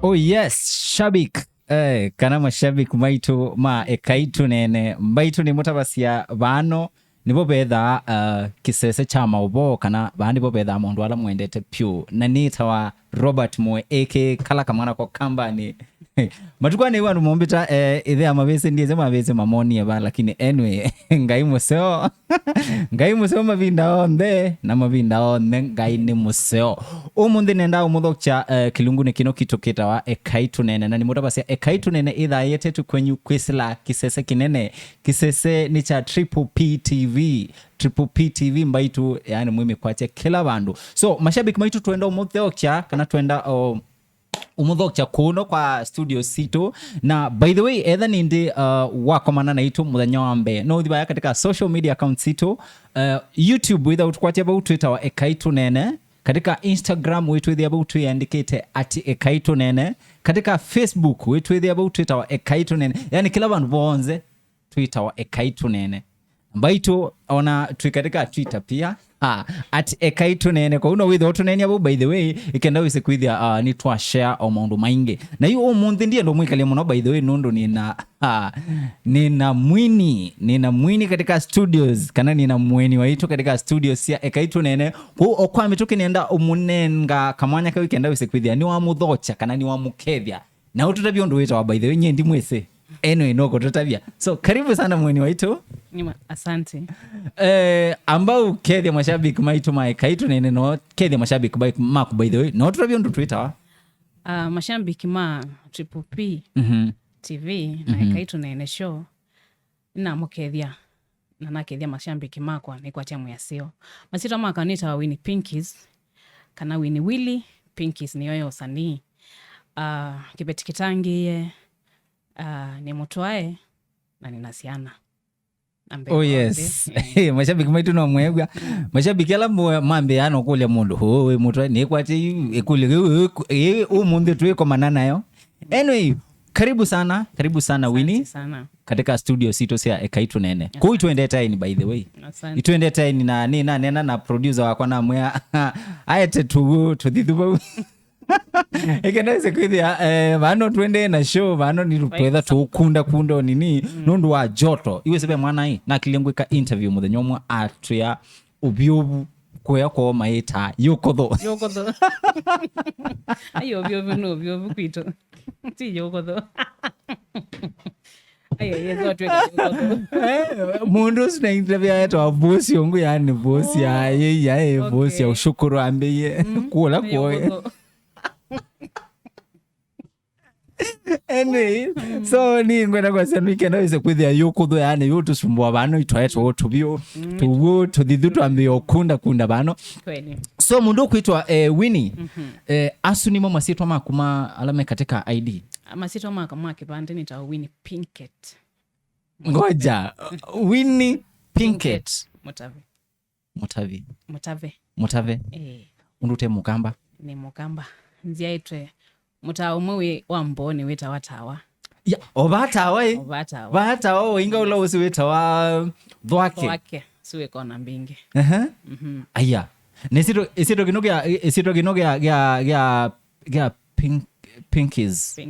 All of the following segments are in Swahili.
Oh yes, shabik. Kana mashabik maitu ma Ekai Tuneene mbaitu ni mutabasia bano nibo betha kisese cha maubo kana bandi bo betha mundu ala mwendete pyu na nitawa Robert Moe aka kala kamana ko kambani matukwa ni wanu mumbita ithe amabese ndiye mabese mamoni eba lakini anyway ngai museo mabinda onde na mabinda onde ngai ni museo umundi nenda umuthokcha kilungune kino kitoketa wa Ekai Tuneene na ni mutabasia Ekai Tuneene itha yetetu kwenyu kwisila kisese kinene kisese ni cha Triple P TV mbaitu yani mwimi kwache kila bandu so mashabiki maitu tuenda umuthokcha kana tuenda umuthokcha kuno kwa studio sito na by the way etha nindi wakomana na itu muthenya wa mbere no thibaya katika social media account sito YouTube without kwache about Twitter wa Ekai Tuneene katika Instagram wetu thia about yandikite @Ekai Tuneene katika Facebook wetu thia about Twitter wa Ekai Tuneene yani kila bandu bonze Twitter wa Ekai Tuneene mbaitu ona twikatika Twitter pia @Ekai Tuneene kwa uno witho Tuneene abo by the way ikenda wise kwithia ni twa share o maundu maingi na yu omunthi ndiye ndo mwikale muno by the way nundo nina mwini katika studios kana nina mweni waitu katika studios ya Ekai Tuneene kwa okwa mituki nenda umunenga kamwanya ka weekend wise kwithia ni wa muthocha kana ni wa mukethia na ututavyo ndo wita wa by the way nyendi mwese anyway noko tutavia so karibu sana mweni waitu asante ambao kethia mashabiki maitu ma Ekai Tuneene no kethia mashabiki by the way no tutavyo ndo Twitter mashabiki ma Triple P TV na Ekai Tuneene show na mukethia na nakethia mashabiki makwa ni kwa timu ya sio masito maka nita Winny Pinkies kana Winny Willy Pinkies ni yoyo usanii kibetikitangi ni mutwae na ninasiana oh yes mashabiki maitu no mwegwa mashabiki ala mambe ano kule mundu we mutwae ni kwati ekule umunde tuwe manana yo anyway karibu sana Winny sana katika studio sito sia Ekai Tuneene ko tuende time by the way tuende time na nena na producer wako na mwa ayete to thithuba ekendaise kwithia vano twende na show vano nirupwetha tukunda nini nundu wa joto iwe sebe mwana hii na kilengwika interview muthenya umwe atria ubiobu kwea kwa maita yokotho ayo ubiobu kwito ti yokotho ayo yezo tweka yokotho mundu sina interview yetu wa bosi yangu yani bosi ya bosi ya ushukuru ambeye kula kwa anyway so ni ngwenda kwa senu ikenda wise kwithia yokutho yani yotusumbua bano itwaetwa otubio tuwo tuthithu twambio kunda bano kweli so mundu kwitwa Winny asunimo masitwa makuma alame katika ID masitwa makama kipande ni ta Winny Pinket ngoja Winny Pinket Mutave undute mukamba ni mukamba nzia itwe mutawa umwe wa mboni weta watawa ya obatawa inga ula usi weta wa dhwake suwe kona mbingi aya nesito kinoge ya pinkies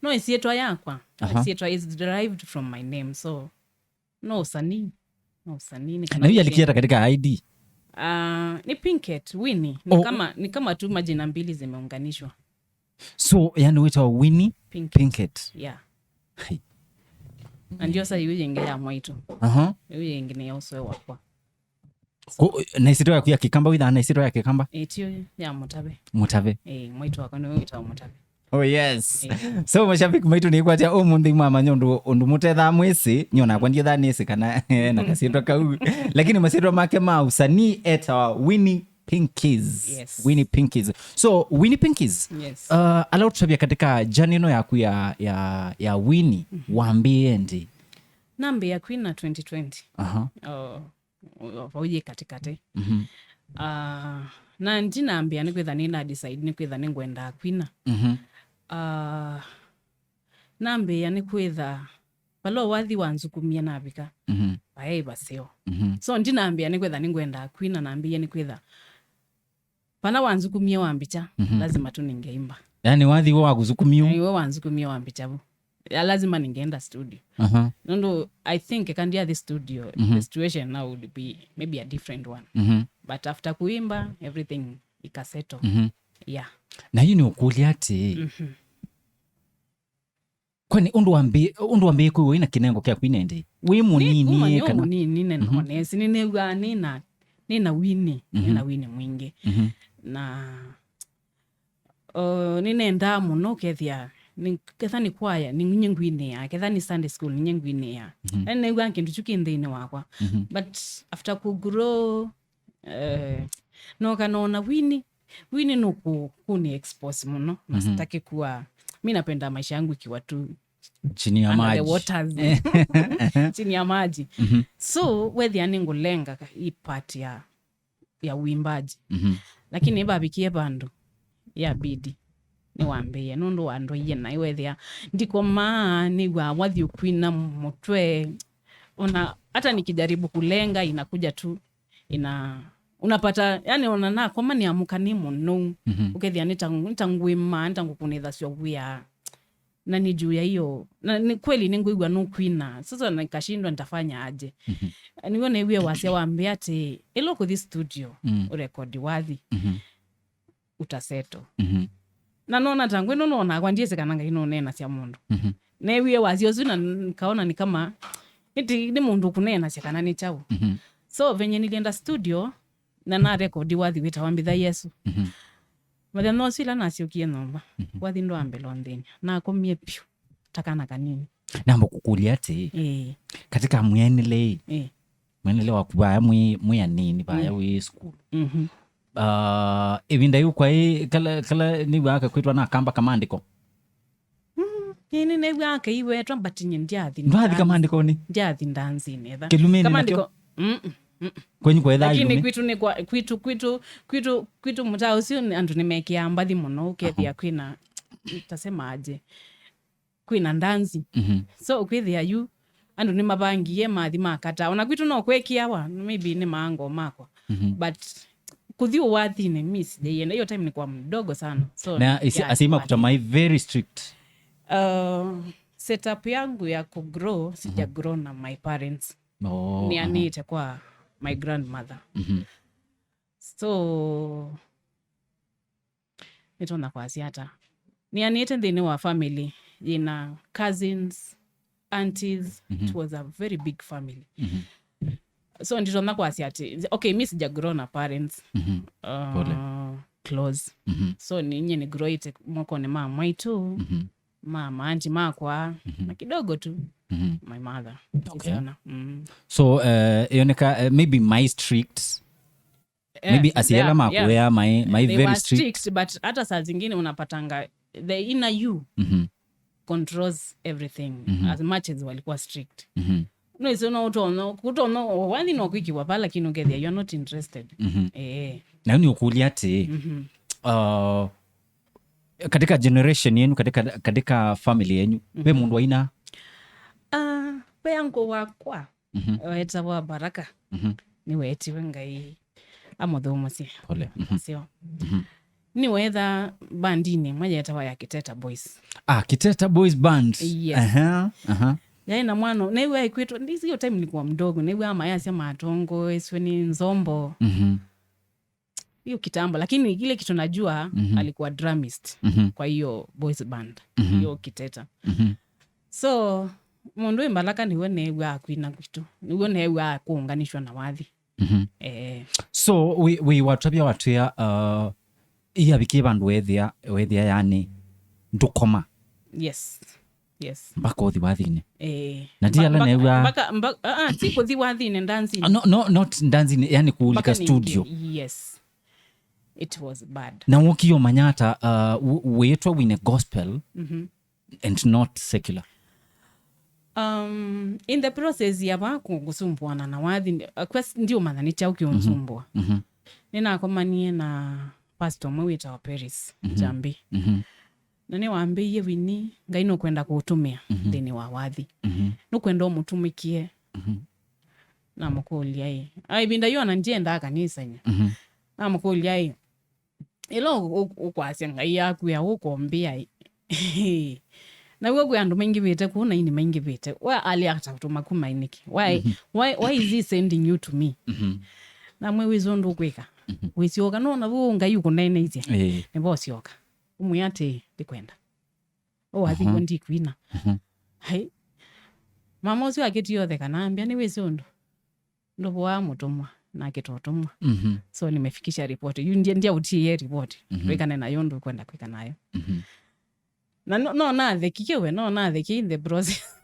no isietwa yakwa isietwa is derived from my name so no usanii na hiyo alikieta katika ID ni Pinket Winny ni kama tu majina mbili zimeunganishwa so yani wita Winny Pinket yeah ndio sasa yeye ingea mwitu yeye ingine yoswe wakwa na isito ya kikamba witha na isito ya kikamba etio ya mutave mwitu wako ni wita mutave oh yes so mashabiki maitu ni kwatia umundi mama nyondu undu mutetha mwisi nyona kwa ndiye nisi kana na kasito kau lakini masito make ma usanii eta Winny Pinkies Winny Pinkies so Winny Pinkies ala utabia katika janino yaku ya Winny waambie ndi nambe ya Kwina 2020 wauje katikati na ndinaambia ni kwitha nina decide ni kwitha ni ngwenda Kwina nambe ya ni kwitha palo wathi wanzukumia nabika bae baseo so ndinaambia ni kwitha ni ngwenda Kwina naambia ni kwitha pana wanzukumia wambicha lazima tu ningeimba yani wathi wa kuzukumio iwe wanzukumio wambichabu lazima ningeenda studio nondo I think kandia the studio the situation now would be maybe a different one but after kuimba everything ikaseto yeah na hiyo ni ukuli ati kwani undu wambi kuwe ina kinengo kya kwinende wi munini kana munini nene sinenegwa nina Winny nina Winny mwingi na ninenda muno kethia ketha ni kwaya ni nyengwine ya ketha ni Sunday school ni nyengwine ya nenegwa kintu chukindine wakwa but after ku grow no kanona Winny no kuni expose muno na sitaki kuwa mimi napenda maisha yangu ikiwa tu chini ya maji the waters chini ya maji so wethi aningulenga hii part ya uimbaji lakini eba bikie bandu ya bidi ni wambie nundu wandu yena iwethia ndiko ni wathi ukwina mutwe ona hata nikijaribu kulenga inakuja tu unapata yani onana kwa mani amuka ni muno ukethia nitangwima ntangukunitha sio wia na ni juu ya hiyo na ni kweli ninguigwa no Kwina sasa nikashindwa nitafanya aje nione iwe wase waambia ati eloko this studio record wathi utaseto na nona tangwe nona kwa ndiye sekananga inonena cia mundu na iwe wase ozuna nikaona ni kama iti ni mundu kunena sekana ni chau so venye nilienda studio na record wathi witawambitha Yesu Mada no sila na siokie nomba. Wathi ndo ambelo ndenya. Na akomie piu. Takana kanini. Nambo kukulia ati. Katika mwenele. Mwenele wakubaya mwe nini baya we school. Evinda yu kwa kala ni waka kwitwa na kamba kamandiko. Ni waka iwe trambatinye ndiathi. Ndiathi kamandiko ni? Ndiathi ndanzi netha. Kilumeni kamandiko. Kwenye kwa edha lakini kwitu ni kwa kwitu mutao sio andu nimekia mbathi muno ukethia Kwina tasema aje Kwina ndanzi so ukwithia yu andu ni mabangie mathi makata ona kwitu no kwekia wa maybe ni mango makwa but kuthio wathi ni miss de yenda hiyo time ni kwa mdogo sana so na asima kutamai very strict setup yangu ya ku grow sija grow na my parents ni anite kwa my grandmother so nitona kwa asiata ni anite ndine wa family ina cousins aunties it was a very big family so nitona kwa asiati okay mimi sija grow na parents close so ni grow ite moko ni mama maitu mama auntie makwa na kidogo tu my mother okay. So yoneka maybe my strict maybe asiela makwea my very strict but hata saa zingine unapatanga the inner you controls everything as much as walikuwa strict no is no kutono wani no kwikiwa pala kinogethia you are not interested na ni ukulia ati katika generation yenu katika family yenu we mundu waina yangu wakwa weta wa Baraka ni wetiwe Ngai amuthumusye sio ni wetha bandini moja yetawa ya Kiteta Boys Kiteta Boys band yes. Yaina mwana na iwe kwitwa ndizi hiyo time nilikuwa mdogo na iwe ama yasema matongo esweni nzombo hiyo kitambo lakini ile kitu najua alikuwa drumist kwa hiyo boys band hiyo Kiteta so mundu imbalaka niwe newa Kwina kwitu niwe newa kuunganishwa na wathi so we watabia watu ya iya bikie bandu wethia yani ndukoma yes mbaka uthi wathine na diala newa mbaka si kuthi wathine ndanzi not ndanzi yani kuulika studio yes it was bad na wokio manyata wetwa wine gospel and not secular in the process ya baku gusumbuana na wathi ndio maana ni chao kionsumbua nina komanie na pastor mwita wa Paris Jambi na ni waambie Winny Ngai no kwenda kuutumia ndini wa wathi no kwenda umutumikie na mukulia ai binda yo ananjenda kanisa nya na mukulia ai ilo ukwasya ngai yaku ya ukombia na wewe andu maingi bite kuna ini maingi bite why ali akutuma kumainiki why is he sending you to me na mwe wizondo kwika wisyoka nona bu ngai ukunene izi ne bosyoka umuyate Ndikwenda wathi gondi Kwina hai mama ucio akitio the kanambia ni wizondo ndo wa mutumwa na kitotumwa so nimefikisha report ndia utie report wekana nayo ndo kwenda kwika nayo na no the kikiwe no the ki in the process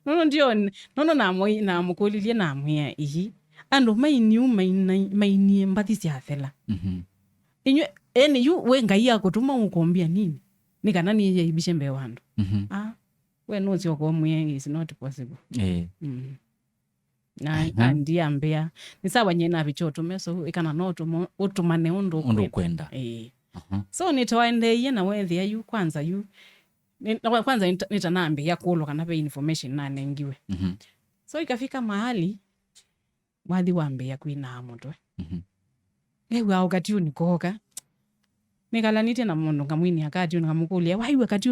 no ndio no na mukulilie na mwe ihi ando maini mbathi cia thela inywe yu we ngai akutuma ukombia nini ni kana ni ye ibishe mbe wandu we no sio ko mwe is not possible na ndia mbea ni sawa nyena bichoto meso ikana no utumane undu kwenda so nitoende na wethi ayu kwanza nitanambi ya kulo kana pe information na nengiwe so ikafika mahali wathi wambe ya Kwina mutwe ewe wakati unikoka nikalanite na mundu ngamwini akati nikamukulia wai wakati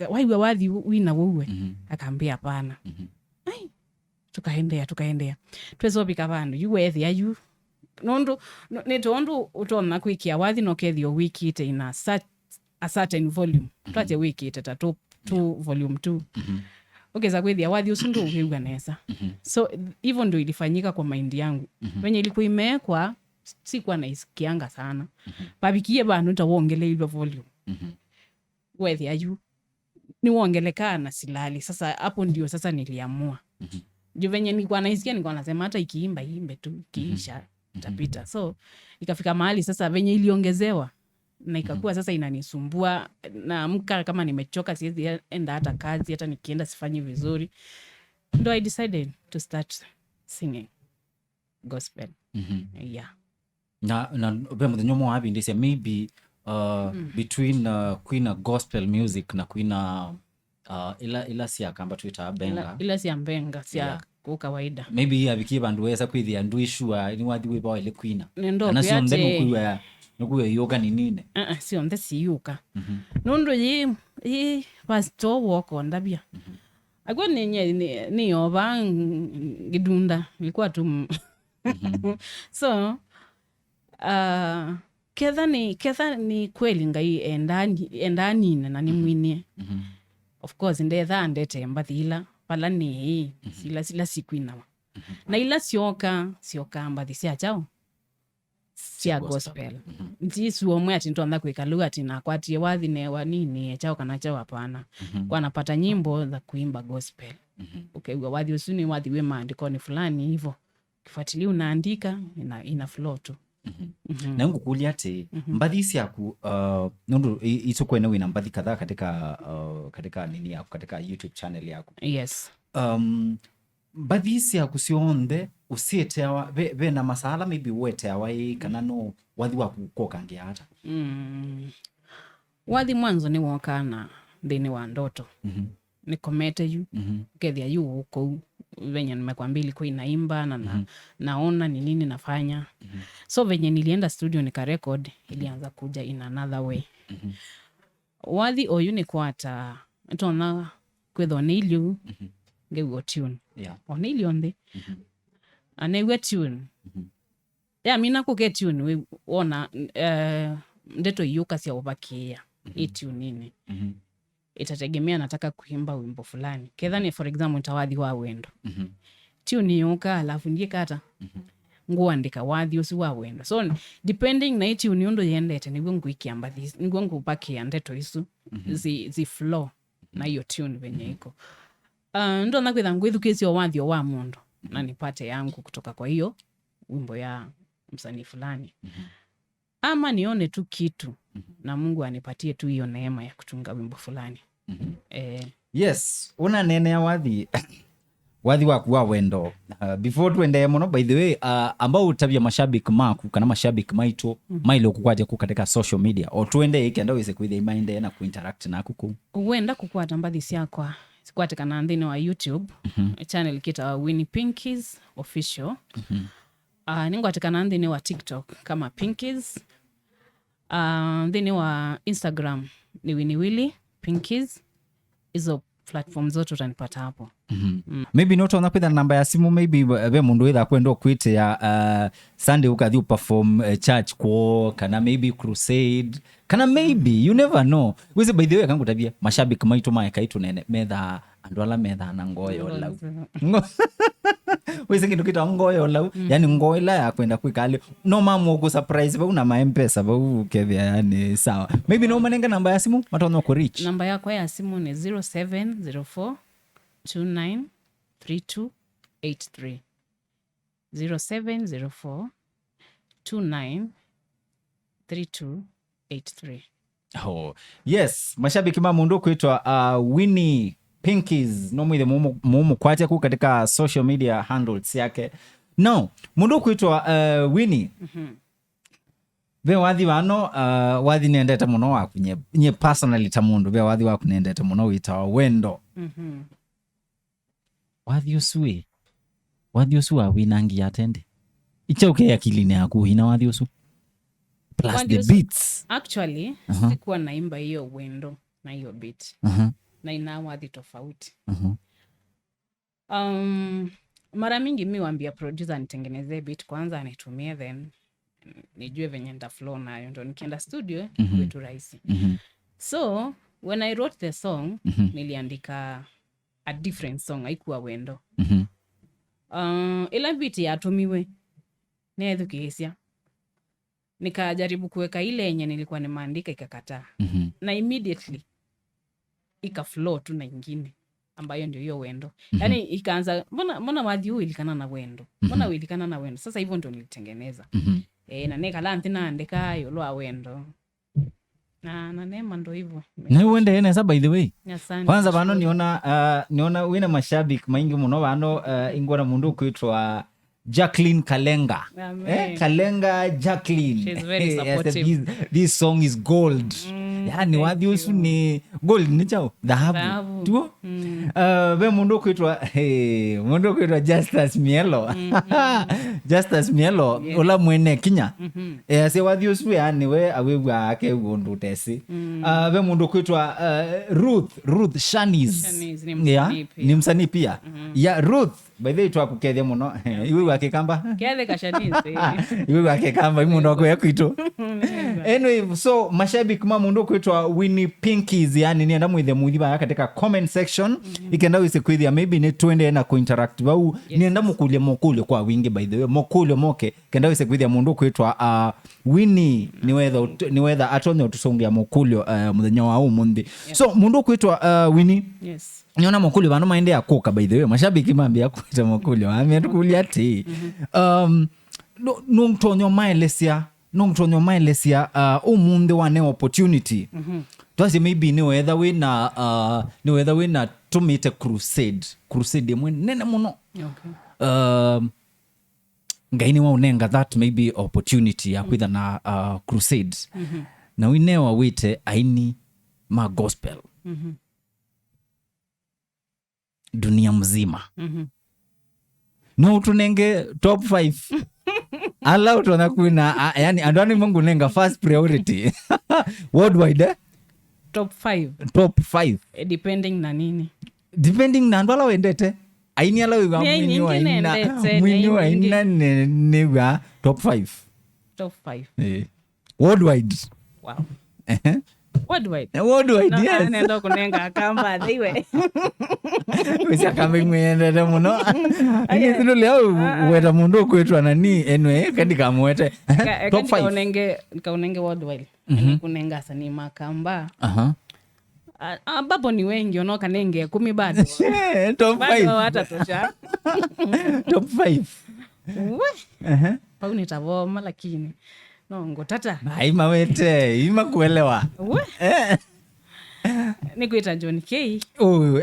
wai wathi wina wewe akambia hapana ai tukaendea twezobika bandu yu wethi ayu nondu nitondu utona kwikia wathi no kethio wiki ite ina a certain volume twate wiki ite ta 2 volume 2 ukeza kwithia wathi usundu ukiuga nesa so hivyo ndio ilifanyika kwa mind yangu wenye ilikuwa imekwa sikuwa naisikianga sana babikie bandu tawongele ile volume wethi ayu ni wongeleka na silali sasa hapo ndio sasa niliamua juu venye nilikuwa naisikia nilikuwa nasema hata ikiimba imbe tu kiisha tapita so ikafika mahali sasa venye iliongezewa na ikakuwa sasa inanisumbua na amka kama nimechoka siwezi enda hata kazi hata nikienda sifanyi vizuri ndo I decided to start singing gospel yeah na bemuthenyo mwa habi ndise maybe between Kwina gospel music na Kwina ila sia kamba tuita benga ila sia benga sia kwa kawaida maybe abiki bandu wesa kwithia ndu ishua ni wathi wiba ile Kwina na sio ndenu kuwa yoga ni nini sio nde Syoka nundu yi pastor woko ndabia agwa ni oba gidunda ilikuwa tu so ketha ni kweli ngai endani na ni mwinie of course ndetha ndete mbathila pala ni sila sikwina na ila Syoka mbathi cia chao cia gospel ntisu omwe ati ndo kwika lugha ati na kwatie wathi ne wanini chao kana chao hapana kwa napata nyimbo za kuimba gospel ukaigwa wathi usuni wathi we maandiko ni fulani hivyo kifuatilia unaandika ina flow tu na ngukulia ati mbathi ciaku nundu itukwene wina mbathi kadhaa katika nini yako katika YouTube channel yako yes mbathi ciaku cionthe usietewa be na masala maybe wetewa kana no wathi waku kokangia hata wathi mwanzo ni wokana thini wa ndoto nikomete yu kethia yu huko venye nimekwambia ilikuwa inaimba na naona ni nini nafanya so venye nilienda studio nikarecord ilianza kuja in another way wathi oyu ni kwata tona kwetho niliu ngewo tune onilio ndi anewe tune ya mina kuke tune we ona ndeto yuka cia ubakia tune nini itategemea nataka kuimba wimbo fulani ketha ni for example ntawathi wa wendo tune yuka alafu ndikata nguandika wathi usi wa wendo so depending na tune yondo yendete nigwe nguikia mbathi nigwe ngubakia ndeto isu zi flow na hiyo tune venye iko ndo nakwitha ngwithukisio wathi wa mundu na nipate yangu kutoka kwa hiyo wimbo ya msanii fulani ama nione tu kitu na Mungu anipatie tu hiyo neema ya kutunga wimbo fulani yes una nene ya wathi waku wa wendo before tuende muno by the way ambao Utavye mashabiki maku kana mashabiki maito mailo kukwate ku katika social media o tuende ikenda wese kwithe mainde na kuinteract na kuku uenda kukwata mbathi ciakwa sikwate kana ndini wa YouTube channel kita Winny Pinkies official ningwatikana ndini wa TikTok kama Pinkies Thini wa Instagram ni Winny Willy Pinkies. Izo platform zote utanipata hapo. Maybe not on kwitha namba ya simu, maybe we mundu witha kwenda kwite ya Sunday ukathi perform church kwa kana maybe crusade kana maybe you never know. Wizi by the way kangu tabia mashabiki maitu ma Ekai Tuneene metha andwala metha na ngoyo lau. Wizi kindu kita ngoyo lau, yani ngoyo la ya kwenda kwikale no mamu ku surprise ba una M-Pesa ba ukethia yani sawa. Maybe no manenga namba ya simu matono ku reach. Namba yako ya simu ni 0704 293283 0704 293283. Oh, yes, mashabiki ma mundu kwitwa Winny Pinkies no mwithe mumu kwatia ku katika social media handles yake. No, mundu kwitwa Winny. Ve wathi wano wathi nendete muno waku nye personally ta mundu ve wathi waku nendete muno witawa wendo. Wathi usu wa winangi atende ichauke akilini yaku ina wathi usu plus the beats. Actually sikuwa naimba hiyo wendo na hiyo beat na ina wathi tofauti. Mara mingi mi waambia producer nitengeneze beat kwanza anitumie, then nijue venye nda flow nayo ndo nikienda studio kwetu rahisi. So when I wrote the song niliandika a different song, haikuwa wendo. Ila beat yatumiwe neethukisia, nikajaribu kuweka ile yenye nilikuwa nimeandika ikakataa. Na immediately ika flow tu na ingine ambayo ndio hiyo wendo. Yani ikaanza mbona wathi huu ilikana na wendo, mbona ilikana na wendo. Sasa hivyo ndio nilitengeneza. Na nekala ntina andika yolo a wendo na nema ndo hivyo na uende ene by the way. Asante. Kwanza bano niona wina mashabiki maingi muno bano ingora mundu kwitwa Jacqueline Kalenga. Kalenga Jacqueline. She's very supportive. This song is gold. Yani wathi usu ni gold ni chao dhahabu tuo. We mundu kwitwa Justus Mielo. Justus Mielo ola mwene Kinya. Se wathi usu yani we awewa ake gondu tesi. We mundu kwitwa Ruth Shanice. Ni msanii pia. Ya Ruth by the way twakukethia muno iwe wakikamba kethe kashanise iwe wakikamba imundu wako yakwito. Anyway, so mashabiki ma mundu kwitwa Winny Pinkies, yani nienda mwithe muthiba katika comment section ikenda wise kwithia maybe ni twende na kuinteract bau nienda mukulio kwa wingi by the way mukulio moke kenda wise kwithia mundu kwitwa Winny ni whether atonyo tusongia mukulio muthenya wa umundi. So mundu kwitwa Winny, yes, niona mokuli bano maende ya koka by the way mashabiki mambia kuita mokuli ametukuli ati nungtonyo maelesia umunde wane opportunity. Twasi maybe ni whether we na tumite crusade mwe nene muno. Ngai ni wa unenga that maybe opportunity ya kwitha na crusade na winewa wite aini ma gospel dunia mzima. No tunenge top 5 ala utona Kwina yani andwani mungu nenga first priority worldwide top 5 depending na nini, depending na ndwala wendete aini ala wiwa mwini wa ina newa top 5 worldwide. Wow. Worldwide, yes. Nendo kunenga akamba thiwe. Wisa kama mwendete muno. Ani sindo leo weta mundu kwetwa nani anyway kandi kamwete. Top 5. Kaunenge worldwide. Kunenga sani makamba. Babo ni wengi onoka nenge 10 bado. Top 5. Hata tosha. Top 5. Pauni tavoma lakini no ngotata haima wete ima kuelewa nikuita John K.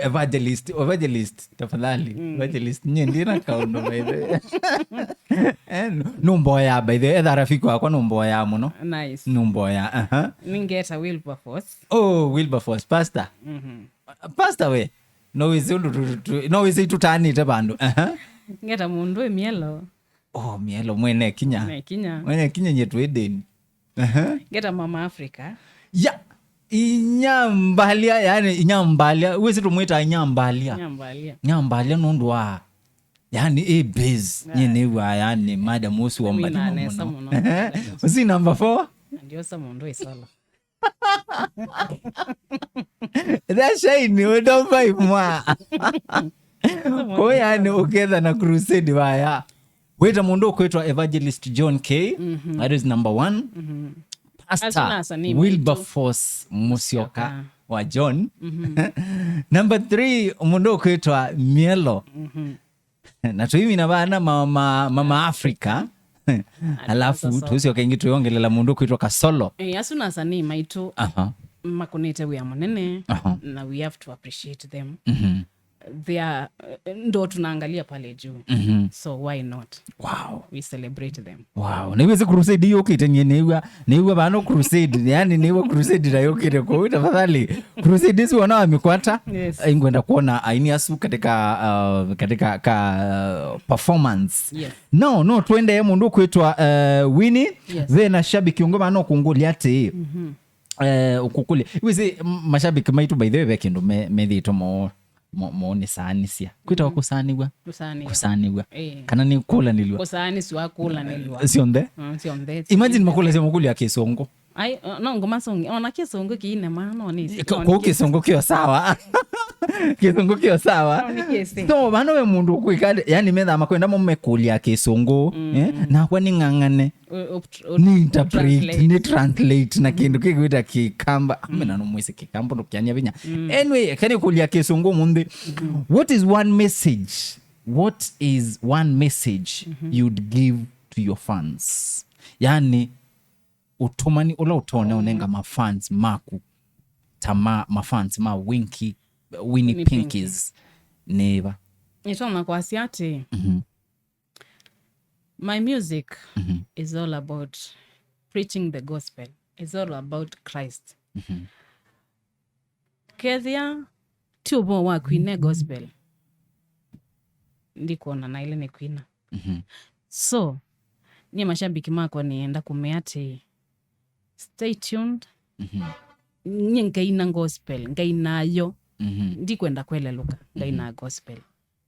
Evangelist tafadhali. Evangelist nyendina kaundo by the numboya by the other rafiki wako numboya muno. Nice. Numboya ningeta Wilberforce. Wilberforce pastor. Pastor we no is tutani te bandu ngeta mundu Mielo. Mielo mwene Kinya. Mwene Kinya nyetu edeni. Geta mama Africa. Ya inyambalia yani inyambalia wese tumwita inyambalia nundu wa yani base nyene wa yani madam usi wa mbali muno. Usi number 4 ndio sa mundu isala. That shine we don't buy mwa. Kwa yani uketha na crusade waya. Weta mundu kwetwa Evangelist John K. That is number 1. Pastor Wilberforce Syoka wa John. Number 3 mundu kwetwa Mielo. Na tuimi na bana mama Africa. Alafu Syoka ingi tuyongelela mundu kwetwa Kasolo. Asuna sani maitu makunete we amonene na we have to appreciate them. They are ndo tunaangalia pale juu. So why not? Wow. We celebrate them. Wow. Na iweze crusade yokite niwa bano crusade yani niwa crusade na yokite kwa tafadhali. Crusade hizi wana wamekwata. Yes. Ingwenda kuona aini asu katika performance. Yes. No twende mundu kwetwa Winny. Yes. Ve na shabiki ngoma no kungulia ate. Ukukuli. Iweze mashabiki maitu by the way bekindu medhito mo saanisia kwita kusaniwa kana ni kula nilwa kusaanisiwa kula nilwa sionde imagine makula sema kuli ya Kisongo ai no Ngomma songi ona Kisongo kiine maana ni kwa Kisongo kio sawa Kisongo kio sawa so bano we mundu kwikale yani metha makwenda mo mekulia Kisongo na kwa ni ngangane ni interpret ni translate na kindu kigwita Kikamba amena no mwise Kikambo no kyanya binya anyway kani kulia Kisongo mundi what is one message you'd give to your fans yani utomani ula utone onenga mafans maku tama mafans ma Winny Pinkies neva itona kwa siati my music is all about preaching the gospel. It's all about Christ. Kezia tubo wa Kwina gospel ndikuona na ile ni Kwina. So ni mashabiki mako nienda kumeate stay tuned. Ngai na gospel ngai nayo ndikwenda kweleluka ngai na gospel.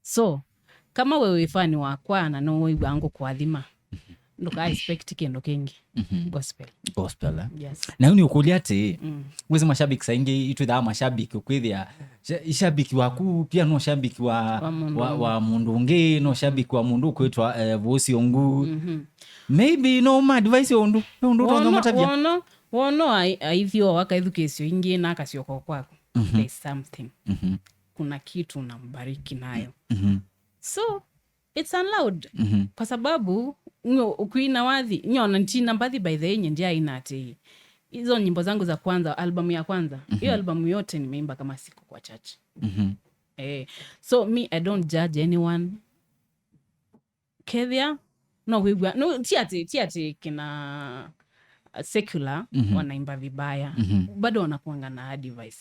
So kama wewe fani wa kwana no wewe wangu kuadhima ndoka expect kendo kingi gospel yes. Na uni ukuliate wezi mashabiki saingi itu da mashabiki ukwithia shabiki waku pia no shabiki wa mundu nge no shabiki wa mundu kwetwa vosi ongu maybe no my advice ondu tonzo matabia wono aithio wakaithukesio ingi na Syoka kwako there's something kuna kitu nambariki nayo so it's allowed kwa sababu Kwina wathi nyona ntina mbathi by the way ndia inate hizo nyimbo zangu za kwanza albamu ya kwanza hiyo albamu yote nimeimba kama siku kwa church so me I don't judge anyone Kevia no we no tiati kina secular wanaimba vibaya bado wanakuanga na advice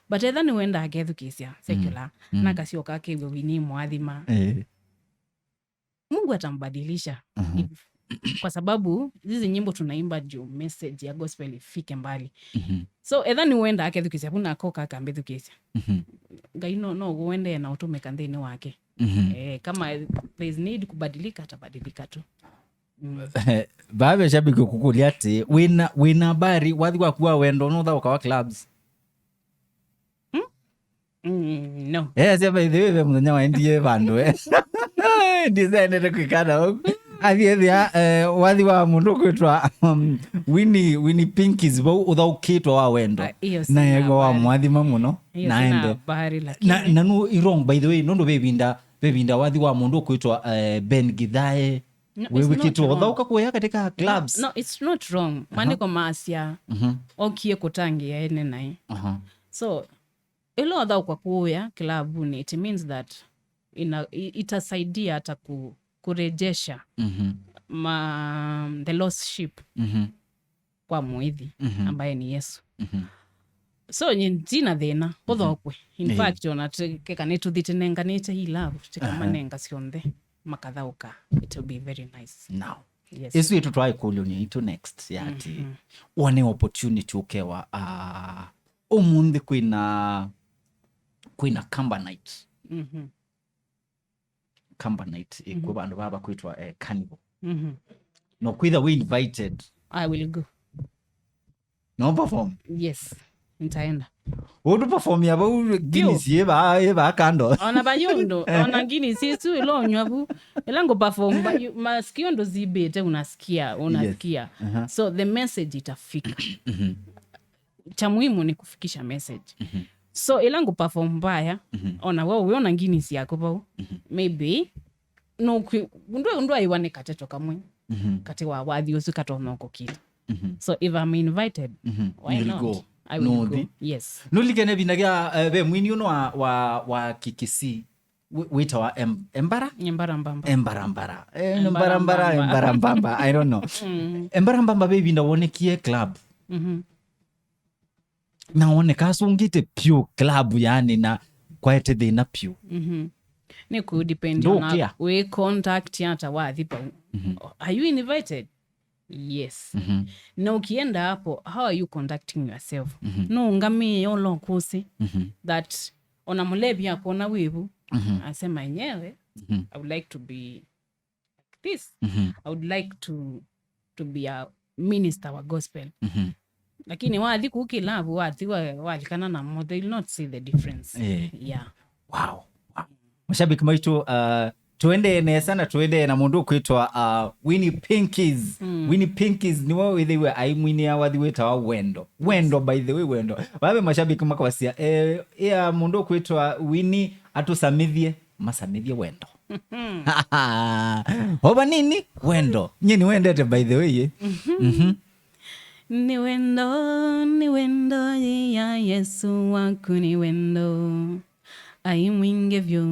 but then wenda agethukisia secular na Syoka kewe Winny mwadhima Mungu atambadilisha kwa sababu hizi nyimbo tunaimba juu message ya gospel ifike mbali so either ni wenda akethukisia kuna koka kambethukisia ngai no uende na utume kanthini wake kama there is need kubadilika atabadilika tu babe shabiki kukulia ati wina bari wathi kwa kuwa wendo no tha ukawa clubs no sema ithiwe muthenya wa ndie bandu ndizaendete kwikana huku athia wathi wa mundu kwitwa Winny Pinkies bo uthaukitwa wa wendo na yego wa mwathima muno naende na no wrong by the way no bebinda wathi wa mundu kwitwa Ben Githae wewe kitu uthauka kuya katika clubs no it's not wrong mandiko maasya okie kutangia ene nai so ilo uthauka kuya club ni it means that itasaidia hata kurejesha the lost sheep kwa mwithi ambaye ni Yesu so ntina thina uthokwe in fact ona kekanitu thitenenganite hii love tikamanenga sionthe makathauka it will be very nice now Yes. Isu yetu twai kuluni into next yati one opportunity ukewa umundi kwina Kamba night. Kamba night kwa bandu baba kuitwa carnival. No kwitha we invited. I will go. No perform. Yes. Nitaenda. Odu perform ya ba Guinness yeba kando. Ona bayondo, ona Guinness yesu ilonywa bu. Elango perform ba masikio ndo zibete unasikia. Yes. So the message itafika. Cha muhimu ni kufikisha message. So elango perform baya, ona wewe ona Guinness yako ba. Maybe no ndo iwane kateto kamwe. Kati wa wathi usukato noko kita. So if I'm invited, why not? Go. I will go. Yes. Nuligene binagia be mwini uno wa kikisi wita wa Embarambamba. Embarambamba. I don't know. Embarambamba baby ndawonekie club. Naone kasungite pure club yani na kwaete de na pure. Ni ku depend on we contact yata wathi pa. Are you invited? Yes. Na ukienda hapo, how are you conducting yourself? No ngami yolo kusi that ona mulebi yako na wivu asema yenyewe I would like to be like this. I would like to be a minister wa gospel. Lakini wathi kukilabu wathi walikana na mo, they will not see the difference. Yeah. Wow. Mashabiki maitu tuende nesana tuende na mundu kuitwa Winny Pinkies. Winny Pinkies ni wao wewe aimwini awathi weta wendo by the way wendo babe mashabiki makawasia ya mundu kuitwa Winny atusamithie wendo. Oba nini wendo nyini wendete by the way. Ni wendo ya Yesu waku ni wendo aimwingevyo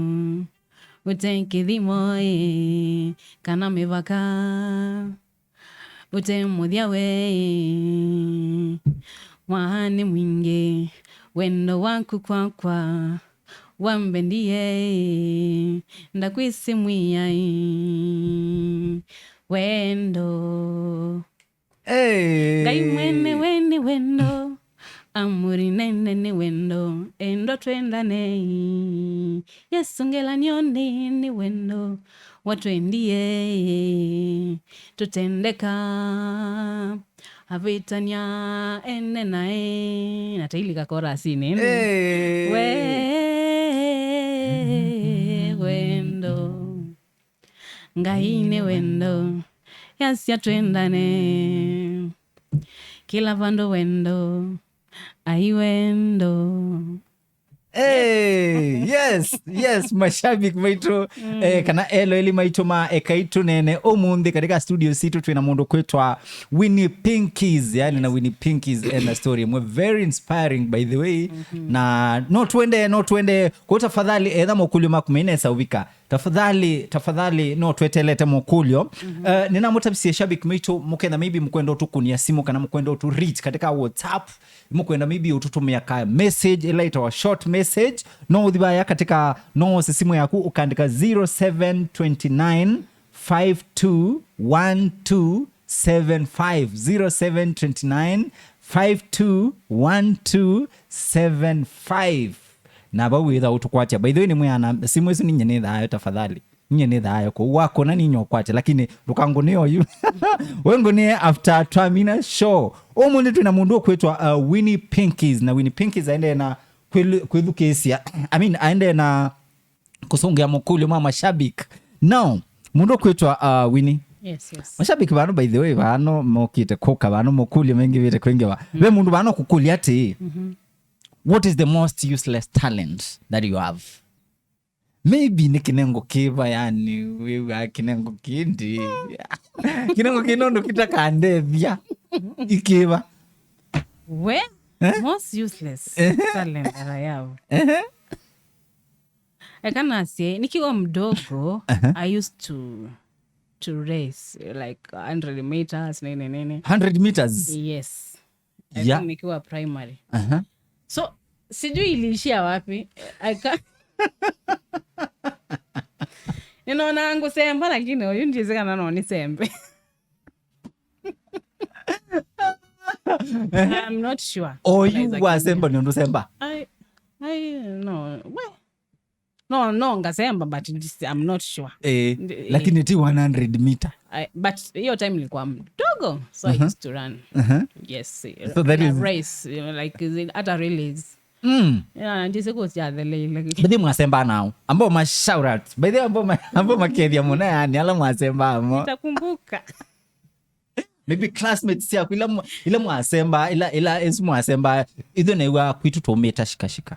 utenkithimo kana mivaka utemuthia we wahani mwingi wendo waku kwakwa wambendie ndakwisimwia wendo Ngai mwene weni wendo amuri nene ni wendo endo twendane Yesu ngela nyoni ni wendo watwendie tutendeka havitanya ene nae natailika korasi nini wendo Ngai ni wendo Yasya twendane kila vando wendo aiwendo. Yes, mashabiki maitu kana elo eli maitu ma Ekai Tuneene omundi katika studio situ tuina mundu kwetwa Winny Pinkies yani na Winny Pinkies and story mwe very inspiring by the way na no twende kwa tafadhali edha mokulio makumene sawika tafadhali no twetelete mokulio nina mutabisi shabiki maitu mukenda maybe mkwenda tukunia simu kana mkwenda tu reach katika WhatsApp mkwenda maybe ututumia ka message later wa short message no udhibaya katika no simu yaku ukaandika 0729 521275 0729 521275 na bawitha utukwacha by the way ni mwana simu yesu ni nyene thayo tafadhali nyene thayo ko wako na ninyo kwacha lakini lukangu niyo yu wengo ni after Twamina show omundi tuna mundu kwetwa Winny Pinkies na Winny Pinkies aende na kwethukesia aende na kusongea mukuli mwa mashabiki now mundu kwetwa Winny. Yes. Mashabiki bano by the way bano mokite koka bano mukuli mengi vile kwengewa we mundu bano kukuli ati what is the most useless talent that you have? Maybe ni kinengo kiva yani wewe kinengo kindi kinengo kinondo kitakandevya ikiva we most useless talent that I have. I can say nikiwa mdogo I used to race like 100 meters nene 100 meters. Yes. Yeah. Nikiwa primary. So sijui iliishia wapi. Ninaona angu semba lakini huyu ndizika nano ni sembe. I'm not sure. Oh, you wasemba ni ndusemba? No, ngasemba, but I'm not sure. Lakini ti 100 meter. But hiyo time nilikuwa mdogo, so I used to run. Yes. So that is race, like at a relays. Ndise ko sia the like. Bidi mwasemba now. Ambo ma shout out. Bidi ambo makedia mona yani ala mwasemba amo. Nitakumbuka. Maybe classmates ya ila mwasemba ila esu mwasemba idho na iwa kwitu tometa shikashika.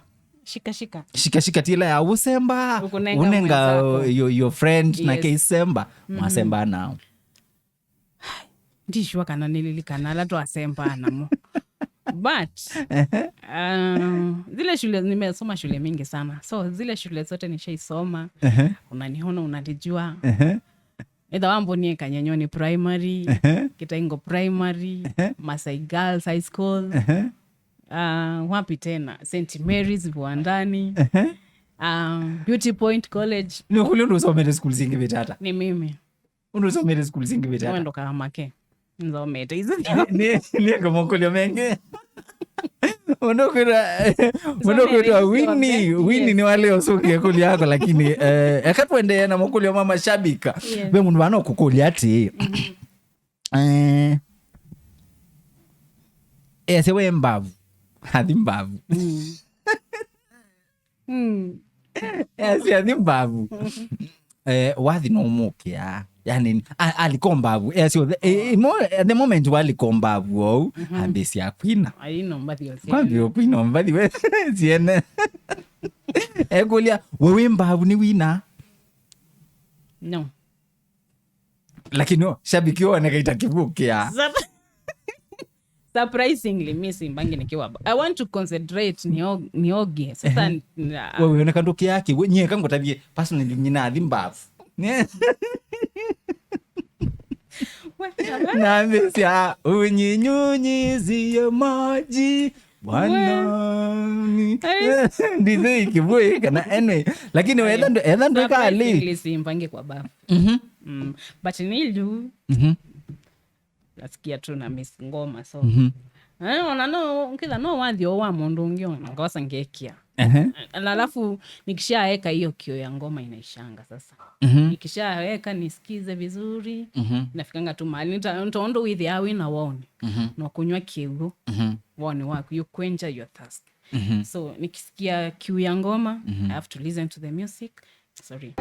Shika tila ya usemba unenga your friend. Yes. Na keisemba mwasemba now. Ndishwa kana nililikana la to asemba namo. But zile shule nimesoma shule mingi sana, so zile shule zote nishaisoma. Unaniona unanijua. Either wambo ni Kanyanyoni primary, Kitaingo primary, Masai Girls High School, wapi tena St Mary's Buandani, Beauty Point College. Ni kule ndo usomele school zingi betata. Ni mimi. Usomele school zingi betata. Wendo kama ke. Nzo meta hizo. Ni kama kule menge. Unokuwa Winny ni wale osoki kuli yako lakini akatwende na mokuli wa mama shabika. Be mundu bano kukuli ati. Sewe mbavu. Hadi mbavu. Hadi mbavu. Wathi no mukia. Yani alikuwa mbavu. The moment walikuwa mbavu ambesi ya Kwina. Alino mbadi yote. Kwa vyo Kwina mbadi we ziene. Kulia wewe mbavu ni wina. No. Lakini shabiki wao anakaita kibukia. Surprisingly missing bangi nikiwa. I want to concentrate nioge. Sasa wewe unakandoki yake nye kango tabie personally nyina adimbavu. Nambesya unyinyunyizie maji Bwana. Ndize ikibuye kana anyway. Lakini edha ndo kali. Simpange kwa bafu. But nilu. Nasikia tu na Miss Ngomma so. Nkila no wadhi owa mundu ngiona ngawasa ngekia. Alafu nikishaeka hiyo kio ya ngoma inaishanga sasa. Nikishaeka nisikize vizuri. Nafikanga tu mahali nitaondo with the awina woni. Na kunywa kiu. Woni wako you quench your thirst. So nikisikia kiu ya ngoma, I have to listen to the music. Sorry.